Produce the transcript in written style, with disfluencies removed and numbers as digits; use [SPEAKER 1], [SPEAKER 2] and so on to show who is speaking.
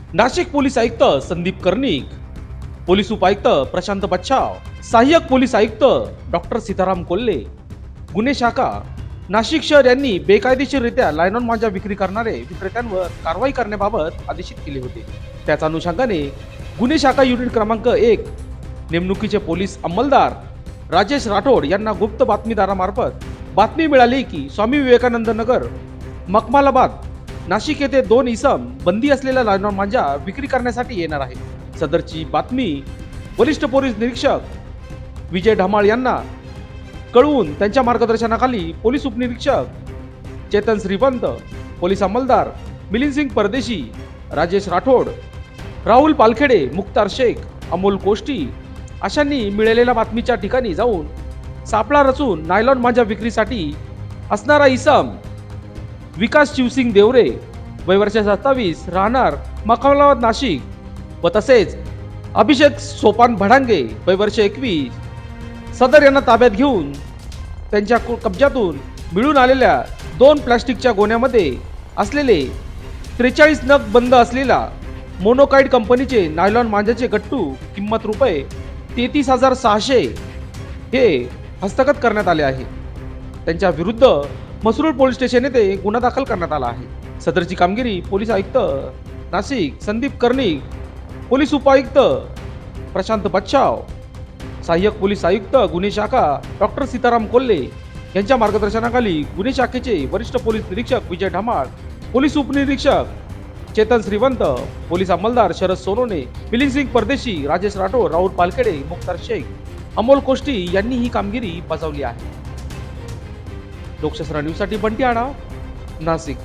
[SPEAKER 1] Nashik police आयुक्त Sandeep Karnik, police उपायुक्त प्रशांत बच्छाव, सहाय्यक पोलीस आयुक्त डॉक्टर सीताराम कोल्हे, गुन्हे शाखा नाशिक शहर यांनी बेकायदेशीररित्या लायनॉन मांजा विक्री करणारे विक्रेत्यांवर कारवाई करण्याबाबत आदेशित केले होते। त्याच अनुषंगाने गुन्हे शाखा युनिट क्रमांक 1 नेमणुकीचे पोलीस अंमलदार राजेश राठोड यांना गुप्त बातमीदारामार्फत बातमी मिळाली की स्वामी विवेकानंद नगर मखमालाबाद नाशिक येथे 2 इसम बंदी असलेल्या लायनॉन मांजा विक्री करण्यासाठी येणार आहे। सदरची बातमी वरिष्ठ पोलीस निरीक्षक विजय ढमाळ यांना कळवून त्यांच्या मार्गदर्शनाखाली पोलीस उपनिरीक्षक चेतन श्रीवंत, पोलीस अंमलदार मिलिंद सिंग परदेशी, राजेश राठोड, राहुल पालखेडे, मुख्तार शेख, अमोल कोष्टी अशांनी मिळालेल्या बातमीच्या ठिकाणी जाऊन सापळा रचून नायलॉन मांजा विक्रीसाठी असणारा इसम विकास शिवसिंग देवरे वय वर्ष 27 राहणार मखमालाबाद नाशिक व तसेच अभिषेक सोपान भडांगे वय वर्ष 21 सदर यांना ताब्यात घेऊन त्यांच्या कब्जातून मिळून आलेल्या 2 प्लास्टिकच्या गोण्यामध्ये असलेले 43 नग बंद असलेला मोनोकाइड कंपनीचे नायलॉन मांजाचे गट्टू किंमत रुपये 33,600 हे हस्तगत करण्यात आले आहे। त्यांच्या विरुद्ध मसरूळ पोलीस स्टेशन येथे गुन्हा दाखल करण्यात आला आहे। सदरची कामगिरी पोलीस आयुक्त नाशिक संदीप कर्णिक, पोलीस उपायुक्त प्रशांत बच्छाव, सहाय्यक पोलीस आयुक्त गुन्हे शाखा डॉक्टर सीताराम कोल्हे यांच्या मार्गदर्शनाखाली गुन्हे शाखेचे वरिष्ठ पोलीस निरीक्षक विजय ढमाळ, पोलीस उपनिरीक्षक चेतन श्रीवंत, पोलीस अंमलदार शरद सोनोने, मिलिंद सिंग परदेशी, राजेश राठोड, राहुल पालखेडे, मुख्तार शेख, अमोल कोष्टी यांनी ही कामगिरी बजावली आहे। लोकशास्त्र न्यूजसाठी बंटी आढाव, नाशिक।